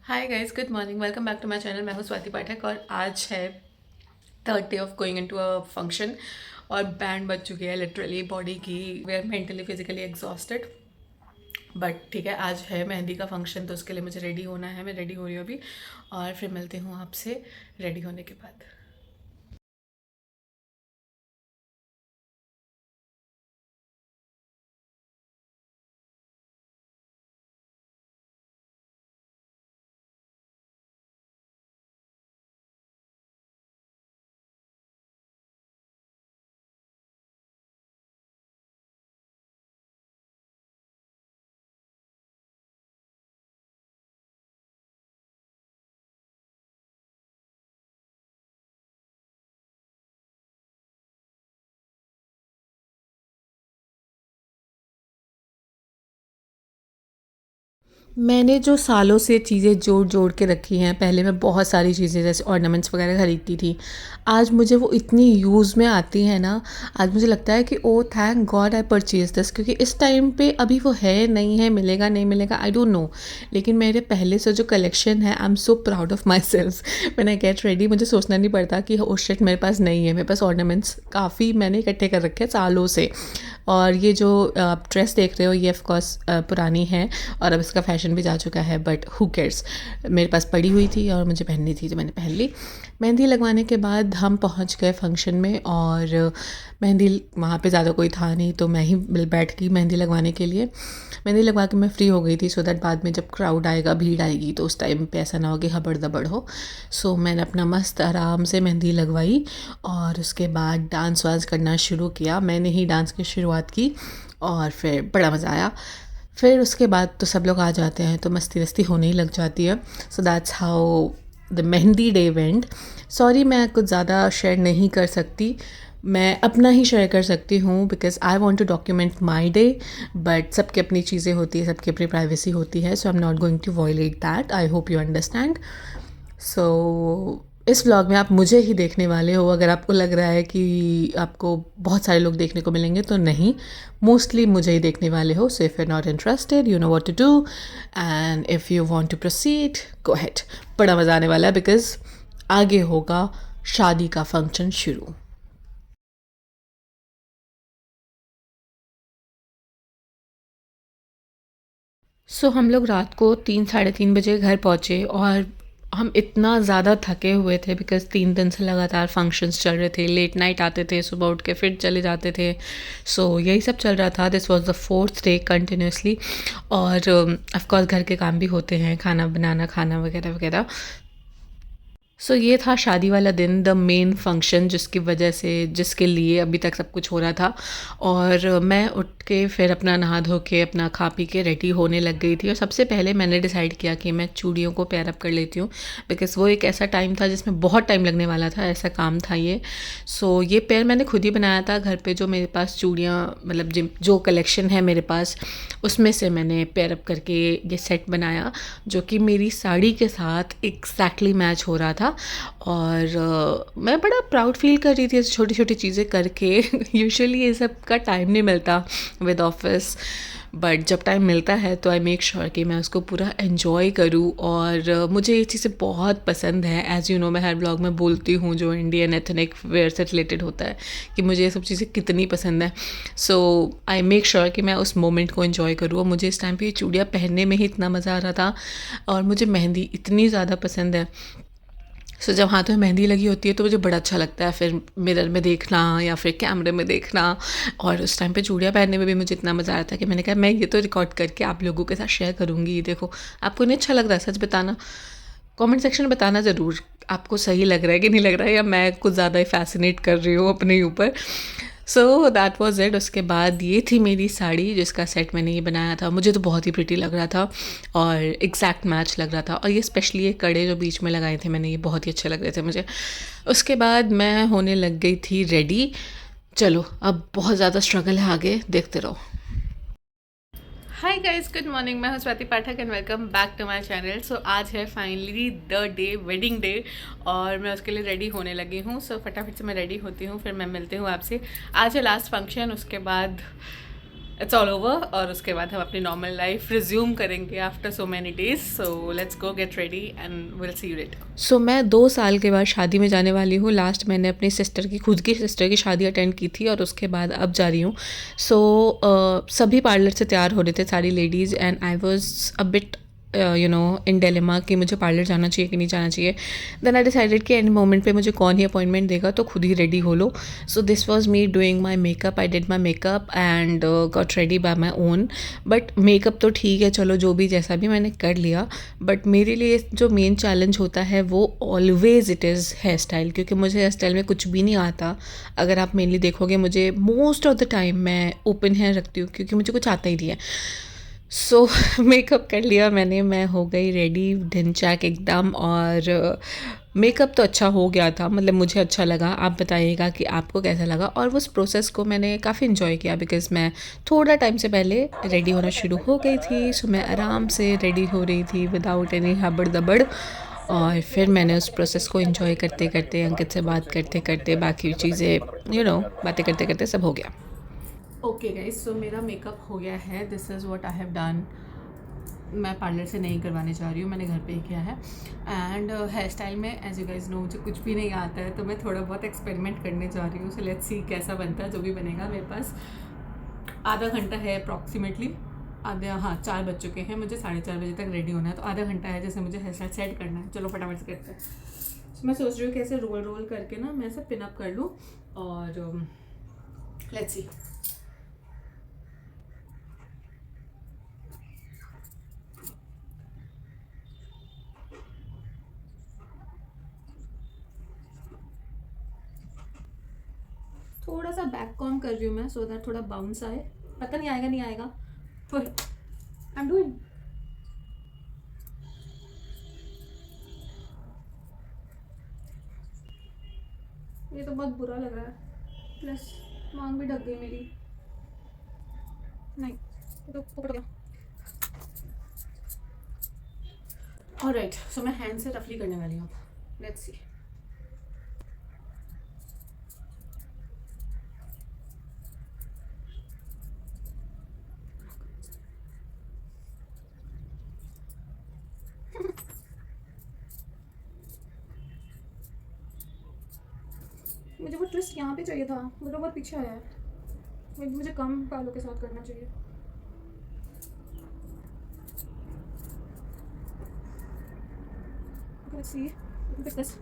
Hi guys, good morning, welcome back to my channel. मैं हूँ स्वाति पाठक और आज है third day of going into a function और बैंड बज चुकी है लिटरली बॉडी की। We are mentally physically exhausted but ठीक है, आज है मेहंदी का फंक्शन तो उसके लिए मुझे रेडी होना है। मैं रेडी हो रही हूँ अभी और फिर मिलती हूँ आपसे रेडी होने के बाद। मैंने जो सालों से चीज़ें जोड़ जोड़ के रखी हैं, पहले मैं बहुत सारी चीज़ें जैसे ऑर्नामेंट्स वगैरह खरीदती थी। आज मुझे वो इतनी यूज़ में आती है ना, आज मुझे लगता है कि oh thank God I purchase this, क्योंकि इस टाइम पे अभी वो है नहीं है, मिलेगा नहीं मिलेगा आई डोंट नो। लेकिन मेरे पहले से जो कलेक्शन है, I am so proud of my self. When I get ready मुझे सोचना नहीं पड़ता कि ओ शिट मेरे पास नहीं है। मेरे पास ऑर्नामेंट्स काफ़ी मैंने इकट्ठे कर रखे हैं सालों से। और ये जो आप ड्रेस देख रहे हो ये ऑफकोर्स पुरानी है और अब इसका फैशन भी जा चुका है, बट हु केयर्स। मेरे पास पड़ी हुई थी और मुझे पहननी थी तो मैंने पहन ली। मेहंदी लगवाने के बाद हम पहुंच गए फंक्शन में और मेहंदी वहाँ पे ज़्यादा कोई था नहीं तो मैं ही बैठ गई मेहंदी लगवाने के लिए। मेहंदी लगवा के मैं फ्री हो गई थी सो दैट बाद में जब क्राउड आएगा, भीड़ आएगी तो उस टाइम पे ऐसा ना हो कि हबड़ दबड़ हो। सो मैंने अपना मस्त आराम से मेहंदी लगवाई और उसके बाद डांस वांस करना शुरू किया। मैंने ही डांस की शुरुआत की और फिर बड़ा मज़ा आया। फिर उसके बाद तो सब लोग आ जाते हैं तो मस्ती वस्ती होने ही लग जाती है। So that's how the mehndi day went. Sorry मैं कुछ ज़्यादा शेयर नहीं कर सकती, मैं अपना ही शेयर कर सकती हूँ because I want to document my day. But सबकी अपनी चीज़ें होती है, सबकी अपनी प्राइवेसी होती है, so I am not going to violate that. I hope you understand. So इस व्लॉग में आप मुझे ही देखने वाले हो। अगर आपको लग रहा है कि आपको बहुत सारे लोग देखने को मिलेंगे तो नहीं, मोस्टली मुझे ही देखने वाले हो। So if you are not interested you know what to do and if you want to proceed go ahead. बड़ा मज़ा आने वाला है बिकॉज आगे होगा शादी का फंक्शन शुरू। हम लोग रात को 3 साढ़े 3 बजे घर पहुँचे और हम इतना ज़्यादा थके हुए थे बिकॉज़ 3 दिन से लगातार फंक्शंस चल रहे थे। लेट नाइट आते थे, सुबह उठ के फिर चले जाते थे। यही सब चल रहा था। This was the fourth day continuously. और ऑफ कोर्स घर के काम भी होते हैं, खाना बनाना, खाना वगैरह वगैरह। ये था शादी वाला दिन, द मेन फंक्शन जिसकी वजह से, जिसके लिए अभी तक सब कुछ हो रहा था। और मैं उठ के फिर अपना नहा धो के अपना खा पी के रेडी होने लग गई थी। और सबसे पहले मैंने डिसाइड किया कि मैं चूड़ियों को पेयर अप कर लेती हूँ बिकॉज़ वो एक ऐसा टाइम था जिसमें बहुत टाइम लगने वाला था, ऐसा काम था ये। ये पेयर मैंने खुद ही बनाया था घर पे। जो मेरे पास चूड़ियाँ मतलब जो कलेक्शन है मेरे पास उसमें से मैंने पेयर अप करके ये सेट बनाया जो कि मेरी साड़ी के साथ एग्जैक्टली मैच हो रहा था। और मैं बड़ा प्राउड फील कर रही थी ऐसी छोटी छोटी चीज़ें करके। यूजुअली ये सब का टाइम नहीं मिलता विद ऑफिस, बट जब टाइम मिलता है तो आई मेक श्योर कि मैं उसको पूरा एन्जॉय करूँ। और मुझे ये चीज़ें बहुत पसंद है। एज़ यू नो मैं हर ब्लॉग में बोलती हूँ जो इंडियन एथनिक वेयर से रिलेटेड होता है कि मुझे ये सब चीज़ें कितनी पसंद है। आई मेक श्योर कि मैं उस मोमेंट को एन्जॉय करूँ। और मुझे इस टाइम पे ये चूड़ियाँ पहनने में ही इतना मज़ा आ रहा था और मुझे मेहंदी इतनी ज़्यादा पसंद है। जब हाथों में मेहंदी लगी होती है तो मुझे बड़ा अच्छा लगता है फिर मिरर में देखना या फिर कैमरे में देखना। और उस टाइम पे चूड़ियाँ पहनने में भी मुझे इतना मज़ा आया था कि मैंने कहा मैं ये तो रिकॉर्ड करके आप लोगों के साथ शेयर करूँगी। ये देखो, आपको नहीं अच्छा लग रहा है? सच बताना, कमेंट सेक्शन में बताना ज़रूर आपको सही लग रहा है कि नहीं लग रहा है, या मैं कुछ ज़्यादा ही फैसिनेट कर रही हूँ अपने ऊपर। That was it. उसके बाद ये थी मेरी साड़ी जिसका सेट मैंने ये बनाया था। मुझे तो बहुत ही प्रिटी लग रहा था और एग्जैक्ट मैच लग रहा था। और ये स्पेशली ये कड़े जो बीच में लगाए थे मैंने, ये बहुत ही अच्छे लग रहे थे मुझे। उसके बाद मैं होने लग गई थी रेडी। चलो अब बहुत ज़्यादा स्ट्रगल है आगे, देखते रहो। हाय गाइस, गुड मॉर्निंग, मैं हूं Swati Pathak and welcome back to my channel. आज है finally the day, wedding day, और मैं उसके लिए रेडी होने लगी हूँ। फटाफट से मैं रेडी होती हूँ, फिर मैं मिलती हूँ आपसे। आज है लास्ट फंक्शन, उसके बाद इट्स ऑल ओवर, और उसके बाद हम अपनी नॉर्मल लाइफ रिज्यूम करेंगे after so many days. So let's go get ready and will see you later. So मैं 2 साल के बाद शादी में जाने वाली हूँ. लास्ट मैंने अपनी सिस्टर की, खुद की सिस्टर की शादी अटेंड की थी, और उसके बाद अब जा रही हूँ. सो सभी पार्लर से तैयार हो रहे थे, सारी ladies, and I was a bit in dilemma कि मुझे पार्लर जाना चाहिए कि नहीं जाना चाहिए. देन आई डिसाइडेड कि एंड मोमेंट पे मुझे कौन ही अपॉइंटमेंट देगा, तो खुद ही रेडी हो लो. So this was me doing my makeup. I did my makeup and got ready by my own. But makeup तो ठीक है, चलो जो भी जैसा भी मैंने कर लिया. बट मेरे लिए जो मेन चैलेंज होता है वो always it is here style, क्योंकि मुझे हेयर स्टाइल में कुछ भी नहीं आता. अगर आप मेनली देखोगे, मुझे मोस्ट ऑफ द टाइम मैं ओपन हेयर रखती हूँ, क्योंकि मुझे कुछ आता ही नहीं है. सो मेकअप कर लिया मैंने, मैं हो गई रेडी ढिनचैक एकदम. और मेकअप तो अच्छा हो गया था, मतलब मुझे अच्छा लगा. आप बताइएगा कि आपको कैसा लगा. और उस प्रोसेस को मैंने काफ़ी इन्जॉय किया, बिकॉज़ मैं थोड़ा टाइम से पहले रेडी होना शुरू हो गई थी. सो मैं आराम से रेडी हो रही थी विदाउट एनी हबड़ दबड़. और फिर मैंने उस प्रोसेस को इन्जॉय करते करते, अंकित से बात करते करते, बाकी चीज़ें बातें करते करते सब हो गया. ओके गाइस, सो मेरा मेकअप हो गया है. This is what I have done. मैं पार्लर से नहीं करवाने जा रही हूँ, मैंने घर पे ही किया है. एंड हेयर स्टाइल में एज यू गाइस नो मुझे कुछ भी नहीं आता है, तो मैं थोड़ा बहुत एक्सपेरिमेंट करने जा रही हूँ. सो लेट्स सी कैसा बनता है. जो भी बनेगा. मेरे पास आधा घंटा है अप्रॉक्सीमेटली. आधे, हाँ 4 बज चुके हैं, मुझे 4:30 बजे तक रेडी होना है, तो आधा घंटा है जैसे मुझे हेयर स्टाइल सेट करना है. चलो फटाफट से करते हैं. मैं सोच रही हूँ कि ऐसे रोल रोल करके ना मैं ऐसे पिनअप कर लूँ. और लेट्स सी. थोड़ा सा बैक कॉम कर रही हूँ मैं, सो दैट थोड़ा बाउंस आए. पता नहीं आएगा नहीं आएगा, पर आई एम डूइंग. ये तो बहुत बुरा लग रहा है, प्लस मांग भी ढक गई मेरी. नहीं, ये तो ऊपर हो गया. ऑलराइट, सो मैं हैंड से रफली करने वाली हूँ. Let's see. मुझे वो ट्विस्ट यहाँ पे चाहिए था, वो तो बहुत पीछे आया है. मुझे कम बालों के साथ करना चाहिए. Let's see. Fix this.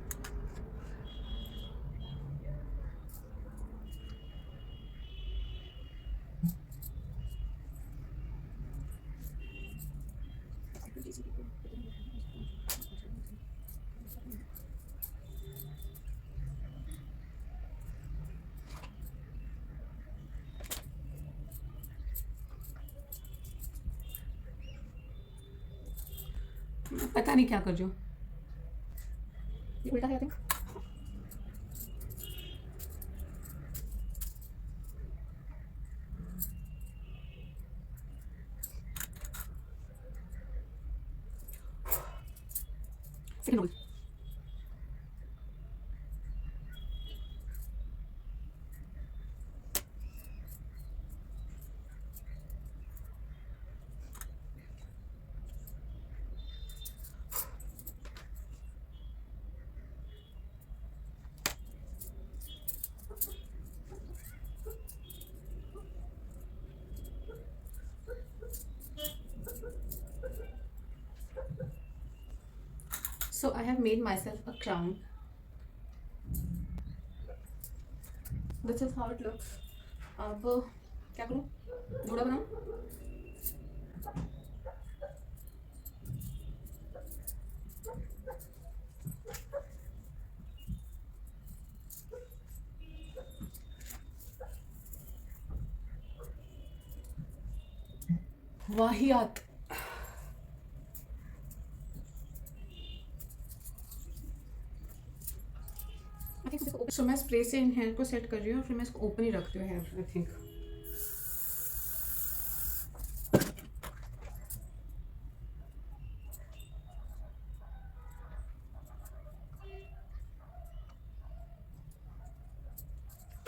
पता नहीं क्या कर रही हूँ. ये उल्टा है I think. Second roll. So I have made myself a crown. This is how it looks. अब क्या करूँ, जोड़ा बनाऊँ. वाहियात. सो मैं स्प्रे से इन हेयर को सेट कर रही हूँ, फिर मैं इसको ओपन ही रखती हूँ हेयर आई थिंक.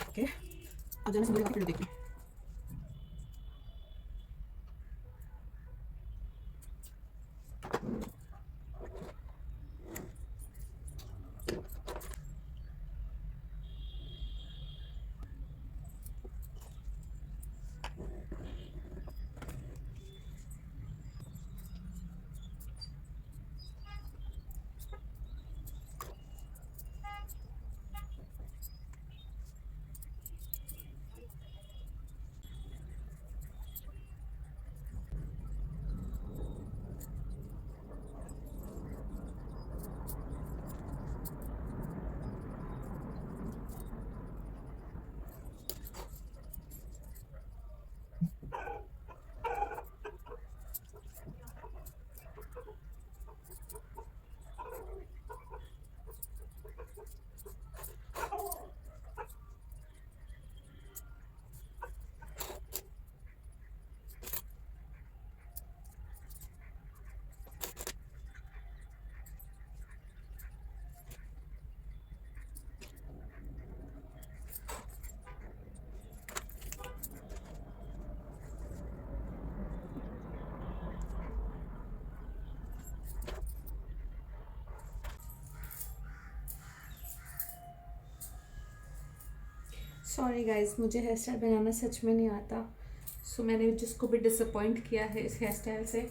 ओके, अब जाने से मुझे फिर देखती हूँ. सॉरी गाइस, मुझे हेयर स्टाइल बनाना सच में नहीं आता। सो मैंने जिसको भी डिसअपॉइंट किया है इस हेयर स्टाइल से,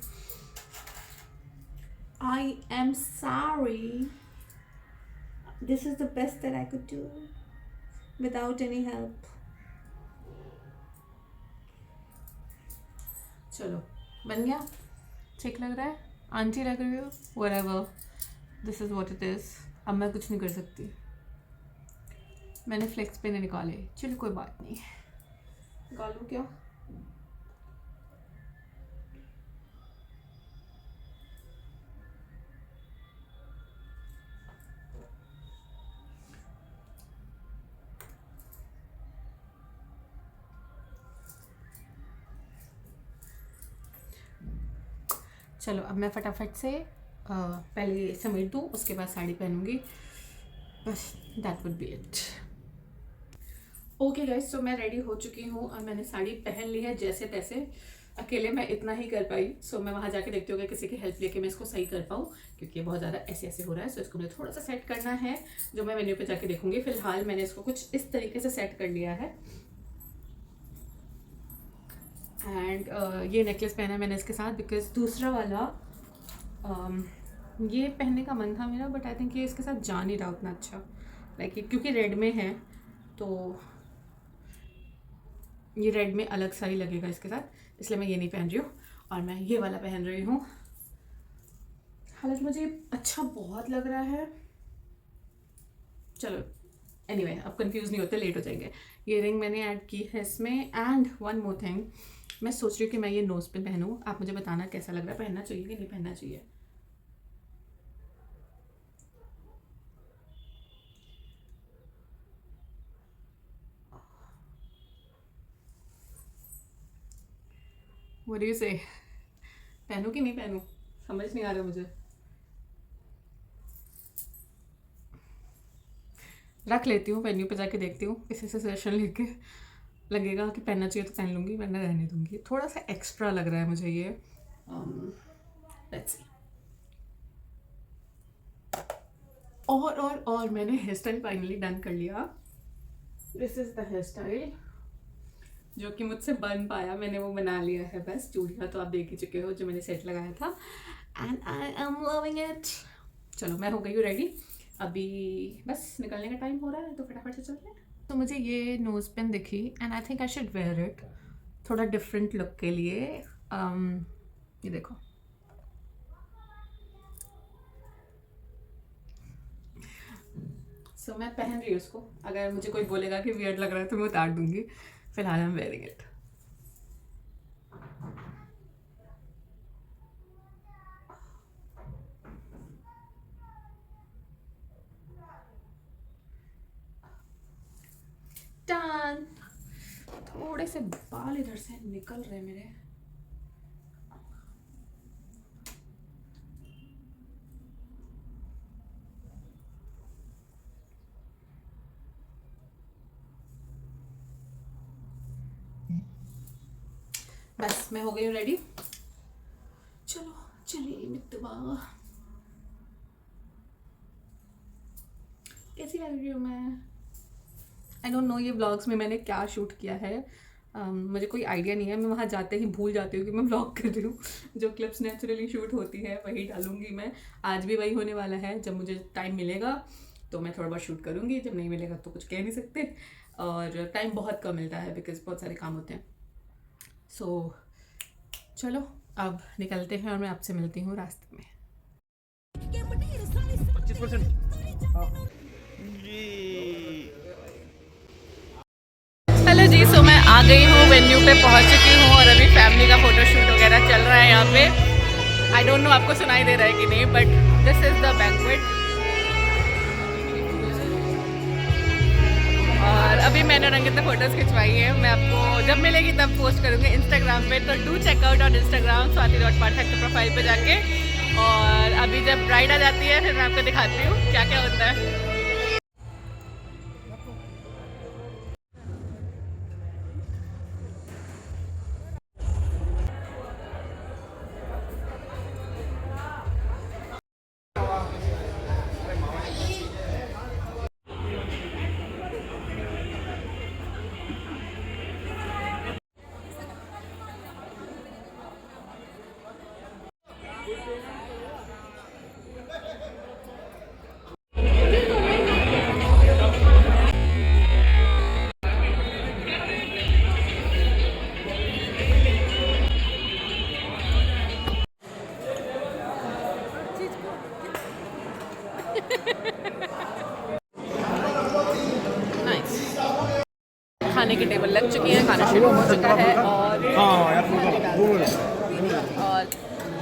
I am sorry. This is the best that I could do without any help. चलो बन गया, ठीक लग रहा है, आंटी लग रही हो, whatever, this is what it is. अब मैं कुछ नहीं कर सकती, मैंने फ्लेक्स पे नहीं निकाले, चलो कोई बात नहीं, निकालूँ क्या। चलो अब मैं फटाफट से पहले समेट दूँ, उसके बाद साड़ी पहनूंगी, बस that would be it. Okay guys, तो मैं रेडी हो चुकी हूँ और मैंने साड़ी पहन ली है जैसे तैसे। अकेले मैं इतना ही कर पाई, सो मैं वहाँ जाके देखती हूँ कि किसी की हेल्प लेके मैं इसको सही कर पाऊँ, क्योंकि ये बहुत ज़्यादा ऐसे ऐसे हो रहा है। सो इसको मुझे थोड़ा सा सेट करना है, जो मैं मेन्यू पे जाके देखूंगी। फिलहाल मैंने इसको कुछ इस तरीके से सेट कर लिया है। एंड ये नेकलेस पहना है मैंने इसके साथ, बिकॉज दूसरा वाला ये पहनने का मन था मेरा, बट आई थिंक ये इसके साथ जा नहीं रहा उतना अच्छा, लाइक क्योंकि रेड में है तो ये रेड में अलग सा ही लगेगा इसके साथ, इसलिए मैं ये नहीं पहन रही हूँ और मैं ये वाला पहन रही हूँ। हालांकि मुझे अच्छा बहुत लग रहा है। चलो एनीवे, अब कंफ्यूज नहीं होते, लेट हो जाएंगे। ये रिंग मैंने ऐड की है इसमें। एंड वन मोर थिंग, मैं सोच रही हूँ कि मैं ये नोज़ पे पहनूँ। आप मुझे बताना कैसा लग रहा है, पहनना चाहिए कि नहीं पहनना चाहिए। व्हाट डू यू से, पहनूँ कि नहीं पहनूँ, समझ नहीं आ रहा मुझे। रख लेती हूँ, वेन्यू पे जाके देखती हूँ, किसी से सजेशन लेके लगेगा कि पहनना चाहिए तो पहन लूँगी, वरना रहने दूँगी। थोड़ा सा एक्स्ट्रा लग रहा है मुझे ये। Let's see. और मैंने हेयर स्टाइल फाइनली डन कर लिया। This is the hair style जो कि मुझसे बन पाया, मैंने वो बना लिया है। बस चूड़ियाँ तो आप देख ही चुके हो जो मैंने सेट लगाया था, and I am loving it. चलो मैं हो गई हूँ रेडी, अभी बस निकलने का टाइम हो रहा है, तो फटाफट से चलते हैं। तो मुझे ये नोज़ पिन दिखी and I think I should wear it, थोड़ा डिफरेंट लुक के लिए। ये देखो, सो मैं पहन रही हूँ उसको। अगर मुझे कोई बोलेगा कि वियर्ड लग रहा है तो मैं उतार दूँगी। फिलहाल I am wearing it. Done. थोड़े से बाल इधर से निकल रहे मेरे। बस मैं हो गई हूँ रेडी। चलो चलिए मित्तवा, कैसी लग रही हूँ मैं? आई डोंट नो ये व्लॉग्स में मैंने क्या शूट किया है, मुझे कोई आइडिया नहीं है। मैं वहाँ जाते ही भूल जाती हूँ कि मैं व्लॉग कर रही हूँ। जो क्लिप्स नेचुरली शूट होती है वही डालूंगी मैं। आज भी वही होने वाला है, जब मुझे टाइम मिलेगा तो मैं थोड़ा बहुत शूट करूँगी, जब नहीं मिलेगा तो कुछ कह नहीं सकते। और टाइम बहुत कम मिलता है बिकॉज बहुत सारे काम होते हैं। सो चलो अब निकलते हैं और मैं आपसे मिलती हूँ रास्ते में। 25%। हेलो जी, सो मैं आ गई हूँ, वेन्यू पे पहुँच चुकी हूँ और अभी फैमिली का फोटोशूट वगैरह चल रहा है यहाँ पे। आई डोंट नो आपको सुनाई दे रहा है कि नहीं, but this is the banquet. और अभी मैंने रंगित फोटोज़ खिंचवाई है, मैं आपको जब मिलेगी तब पोस्ट करूँगी इंस्टाग्राम पे, तो डू चेकआउट ऑन इंस्टाग्राम स्वाति.पाठक के प्रोफाइल पे जाके। और अभी जब ब्राइड आ जाती है फिर मैं आपको दिखाती हूँ क्या क्या होता है। केवल लग चुकी हैं, खाना शुरू हो चुका है और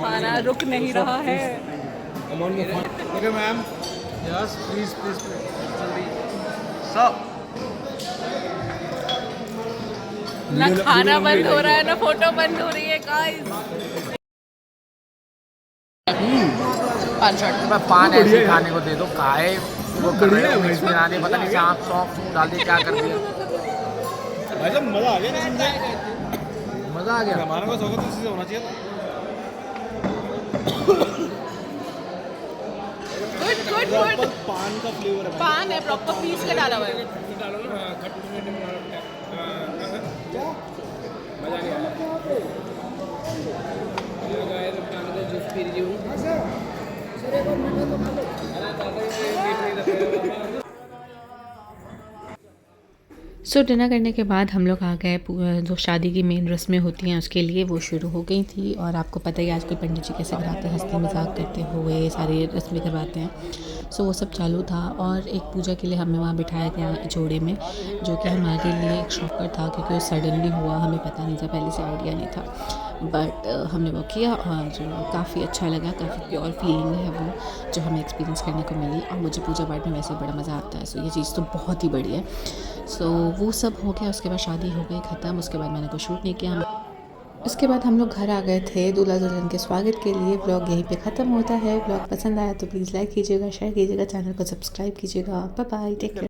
खाना रुक नहीं रहा है। मैम यस प्लीज प्लीज जल्दी सब ना खाना बंद हो रहा है ना फोटो बंद हो रही है गाइस। पान ऐसे खाने को दे दो, काहे वो कर रहे हो मिक्स बना दे, पता नहीं सांप सौंफ डाल दे, क्या कर दिया भाई साहब। मजा आ गया ना, मजा आ गया। हमारा को स्वागत इसी से होना चाहिए था। Good good good. पान का फ्लेवर है, पान है प्रॉपर पीस के डाला हुआ है। डालो ना क्या मजा नहीं आया। जूस पी रही हूँ। सो डिनर करने के बाद हम लोग आ गए, जो शादी की मेन रस्में होती हैं उसके लिए वो शुरू हो गई थी। और आपको पता ही आजकल पंडित जी कैसे कराते हैं, हंसते मजाक करते हुए सारी रस्में करवाते हैं। सो वो सब चालू था और एक पूजा के लिए हमें वहाँ बिठाया गया जोड़े में, जो कि हमारे लिए एक शॉकर था क्योंकि वो सडनली हुआ, हमें पता नहीं था, पहले से आइडिया नहीं था। बट हमने वो किया और काफ़ी अच्छा लगा, काफ़ी प्योर फीलिंग है वो जो हमें एक्सपीरियंस करने को मिली। और मुझे पूजा पाठ में वैसे बड़ा मज़ा आता है, सो ये चीज़ तो बहुत ही बढ़िया है। सो वो सब हो गया, उसके बाद शादी हो गई ख़त्म। उसके बाद मैंने कोई शूट नहीं किया। उसके बाद हम लोग घर आ गए थे दूल्हा दुल्हन के स्वागत के लिए। व्लॉग यहीं पे ख़त्म होता है। व्लॉग पसंद आया तो प्लीज़ लाइक कीजिएगा, शेयर कीजिएगा, चैनल को सब्सक्राइब कीजिएगा। Bye bye, take care.